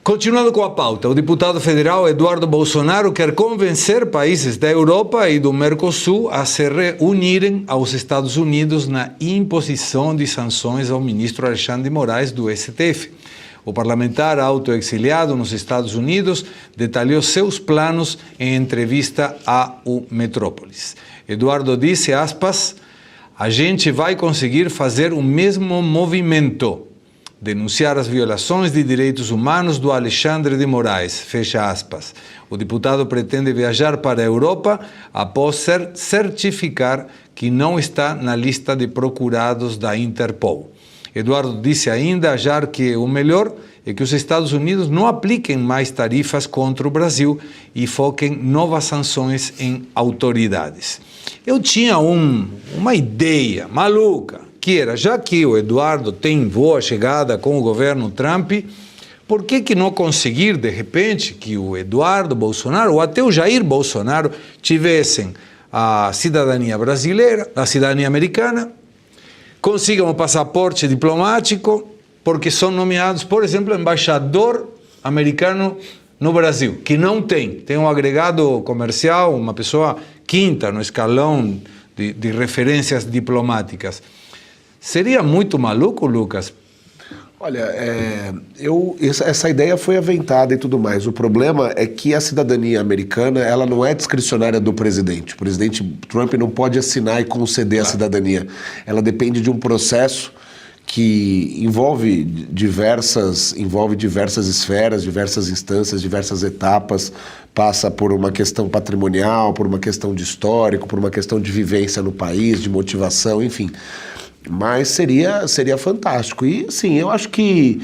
Continuando com a pauta, o deputado federal Eduardo Bolsonaro quer convencer países da Europa e do Mercosul a se reunirem aos Estados Unidos na imposição de sanções ao ministro Alexandre de Moraes do STF. O parlamentar autoexiliado nos Estados Unidos detalhou seus planos em entrevista ao Metrópolis. Eduardo disse, aspas, a gente vai conseguir fazer o mesmo movimento. Denunciar as violações de direitos humanos do Alexandre de Moraes, fecha aspas. O deputado pretende viajar para a Europa após certificar que não está na lista de procurados da Interpol. Eduardo disse ainda achar que o melhor é que os Estados Unidos não apliquem mais tarifas contra o Brasil e foquem novas sanções em autoridades. Eu tinha uma ideia maluca, que era, já que o Eduardo tem boa chegada com o governo Trump, por que não conseguir, de repente, que o Eduardo Bolsonaro ou até o Jair Bolsonaro tivessem a cidadania brasileira, a cidadania americana, consigam o passaporte diplomático, porque são nomeados, por exemplo, embaixador americano no Brasil, que não tem um agregado comercial, uma pessoa quinta no escalão de referências diplomáticas. Seria muito maluco, Lucas? Olha, essa ideia foi aventada e tudo mais. O problema é que a cidadania americana, ela não é discricionária do presidente. O presidente Trump não pode assinar e conceder a cidadania. Ela depende de um processo que envolve diversas esferas, diversas instâncias, diversas etapas, passa por uma questão patrimonial, por uma questão de histórico, por uma questão de vivência no país, de motivação, enfim. Mas seria fantástico. E, sim, eu acho que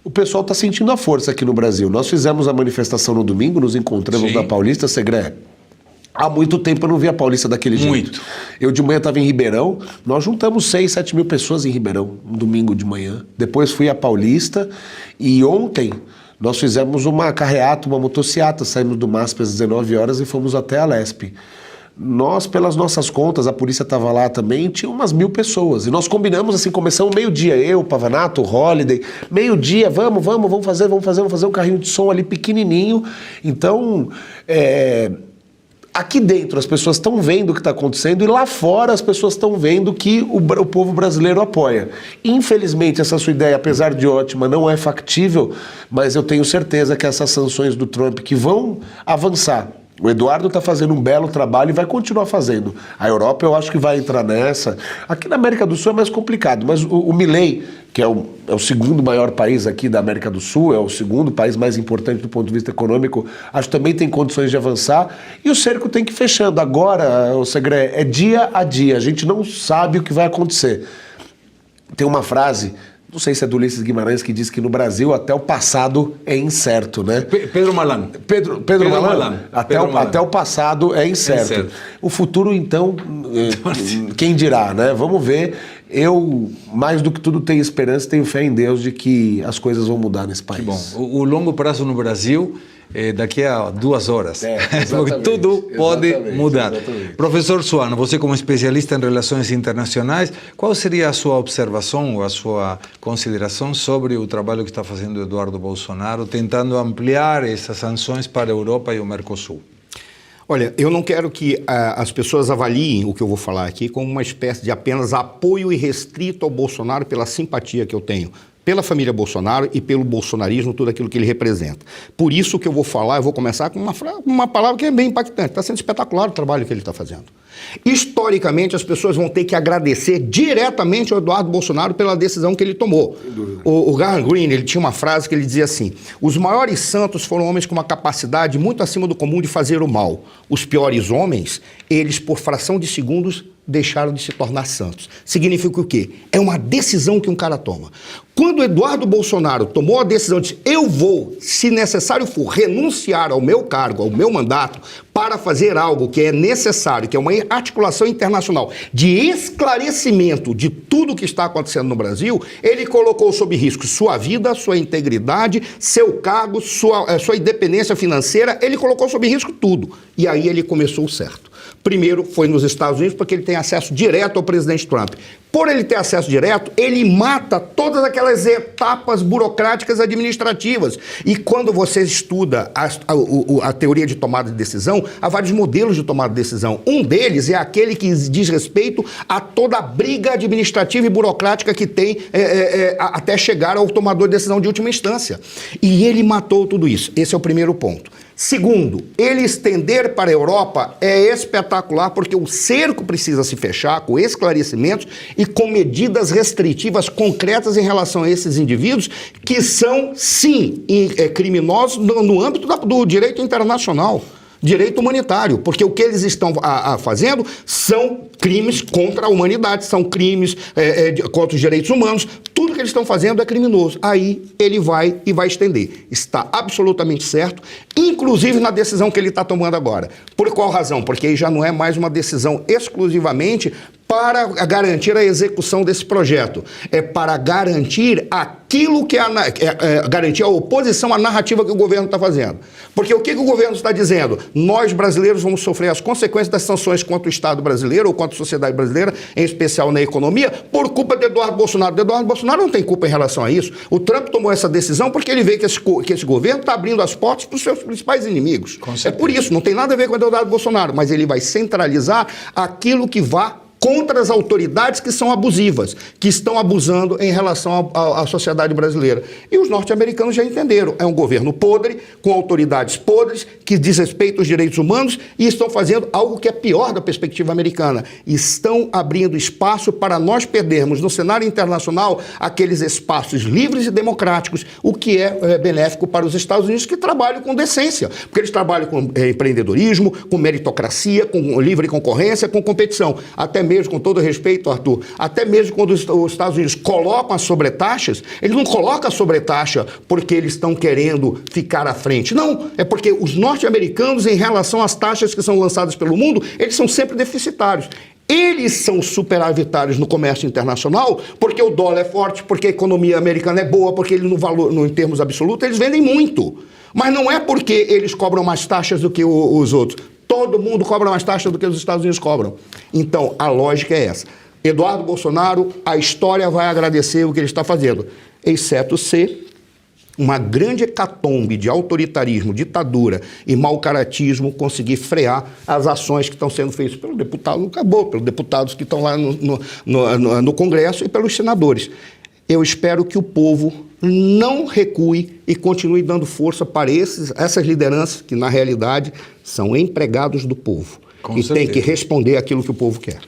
o pessoal está sentindo a força aqui no Brasil. Nós fizemos a manifestação no domingo, nos encontramos na Paulista, Segré. Há muito tempo eu não vi a Paulista daquele jeito. Eu de manhã estava em Ribeirão, nós juntamos 6, 7 mil pessoas em Ribeirão, um domingo de manhã. Depois fui à Paulista e ontem nós fizemos uma carreata, uma motociata, saímos do MASP às 19 horas e fomos até a Lespe. Nós, pelas nossas contas, a polícia estava lá também, tinha umas 1.000 pessoas. E nós combinamos assim, começamos meio-dia, eu, Pavanato, Holiday, meio-dia, vamos fazer um carrinho de som ali pequenininho. Então, aqui dentro as pessoas estão vendo o que está acontecendo e lá fora as pessoas estão vendo que o povo brasileiro apoia. Infelizmente, essa sua ideia, apesar de ótima, não é factível, mas eu tenho certeza que essas sanções do Trump que vão avançar. O Eduardo está fazendo um belo trabalho e vai continuar fazendo. A Europa eu acho que vai entrar nessa. Aqui na América do Sul é mais complicado, mas o Milei, que é o segundo maior país aqui da América do Sul, é o segundo país mais importante do ponto de vista econômico, acho que também tem condições de avançar. E o cerco tem que ir fechando. Agora, o Segré, é dia a dia, a gente não sabe o que vai acontecer. Tem uma frase... Não sei se é do Ulisses Guimarães que diz que no Brasil até o passado é incerto, né? Pedro Malan. Pedro Malan. Até o passado é incerto. O futuro, então, quem dirá, né? Vamos ver. Eu, mais do que tudo, tenho esperança, tenho fé em Deus de que as coisas vão mudar nesse país. Bom, o longo prazo no Brasil é daqui a 2 horas. Porque tudo pode mudar. Exatamente. Professor Suano, você como especialista em relações internacionais, qual seria a sua observação ou a sua consideração sobre o trabalho que está fazendo o Eduardo Bolsonaro, tentando ampliar essas sanções para a Europa e o Mercosul? Olha, eu não quero que as pessoas avaliem o que eu vou falar aqui como uma espécie de apenas apoio irrestrito ao Bolsonaro pela simpatia que eu tenho pela família Bolsonaro e pelo bolsonarismo, tudo aquilo que ele representa. Por isso que eu vou falar, eu vou começar com uma palavra que é bem impactante. Está sendo espetacular o trabalho que ele está fazendo. Historicamente, as pessoas vão ter que agradecer diretamente ao Eduardo Bolsonaro pela decisão que ele tomou. O Graham Greene, ele tinha uma frase que ele dizia assim: os maiores santos foram homens com uma capacidade muito acima do comum de fazer o mal. Os piores homens, eles, por fração de segundos, deixaram de se tornar santos. Significa o quê? É uma decisão que um cara toma. Quando Eduardo Bolsonaro tomou a decisão de eu vou, se necessário for, renunciar ao meu cargo, ao meu mandato, para fazer algo que é necessário, que é uma articulação internacional de esclarecimento de tudo o que está acontecendo no Brasil, ele colocou sob risco sua vida, sua integridade, seu cargo, sua independência financeira, ele colocou sob risco tudo. E aí ele começou o certo. Primeiro foi nos Estados Unidos, porque ele tem acesso direto ao presidente Trump. Por ele ter acesso direto, ele mata todas aquelas etapas burocráticas administrativas. E quando você estuda a teoria de tomada de decisão, há vários modelos de tomada de decisão. Um deles é aquele que diz respeito a toda a briga administrativa e burocrática que tem até chegar ao tomador de decisão de última instância. E ele matou tudo isso. Esse é o primeiro ponto. Segundo, ele estender para a Europa é espetacular, porque o cerco precisa se fechar com esclarecimentos e com medidas restritivas concretas em relação a esses indivíduos que são, sim, criminosos no âmbito do direito internacional. Direito humanitário, porque o que eles estão fazendo são crimes contra a humanidade, são crimes contra os direitos humanos, tudo que eles estão fazendo é criminoso. Aí ele vai estender. Está absolutamente certo, inclusive na decisão que ele está tomando agora. Por qual razão? Porque aí já não é mais uma decisão exclusivamente para garantir a execução desse projeto. É para garantir aquilo que garantir a oposição à narrativa que o governo está fazendo. Porque o que o governo está dizendo? Nós, brasileiros, vamos sofrer as consequências das sanções contra o Estado brasileiro ou contra a sociedade brasileira, em especial na economia, por culpa de Eduardo Bolsonaro. Eduardo Bolsonaro não tem culpa em relação a isso. O Trump tomou essa decisão porque ele vê que esse governo está abrindo as portas para os seus principais inimigos. É por isso, não tem nada a ver com o Eduardo Bolsonaro, mas ele vai centralizar aquilo que vá contra as autoridades que são abusivas, que estão abusando em relação à sociedade brasileira. E os norte-americanos já entenderam. É um governo podre, com autoridades podres, que desrespeitam os direitos humanos e estão fazendo algo que é pior da perspectiva americana. Estão abrindo espaço para nós perdermos no cenário internacional aqueles espaços livres e democráticos, o que é benéfico para os Estados Unidos, que trabalham com decência, porque eles trabalham com empreendedorismo, com meritocracia, com livre concorrência, com competição. Até mesmo, com todo respeito, Arthur, até mesmo quando os Estados Unidos colocam as sobretaxas, eles não colocam a sobretaxa porque eles estão querendo ficar à frente. Não, é porque os norte-americanos, em relação às taxas que são lançadas pelo mundo, eles são sempre deficitários. Eles são superavitários no comércio internacional porque o dólar é forte, porque a economia americana é boa, porque ele em termos absolutos, eles vendem muito. Mas não é porque eles cobram mais taxas do que os outros. Todo mundo cobra mais taxa do que os Estados Unidos cobram. Então, a lógica é essa. Eduardo Bolsonaro, a história vai agradecer o que ele está fazendo, exceto se uma grande hecatombe de autoritarismo, ditadura e mau-caratismo conseguir frear as ações que estão sendo feitas pelo deputado, não acabou, pelos deputados que estão lá no Congresso e pelos senadores. Eu espero que o povo não recue e continue dando força para essas lideranças que, na realidade, são empregados do povo. E tem que responder aquilo que o povo quer.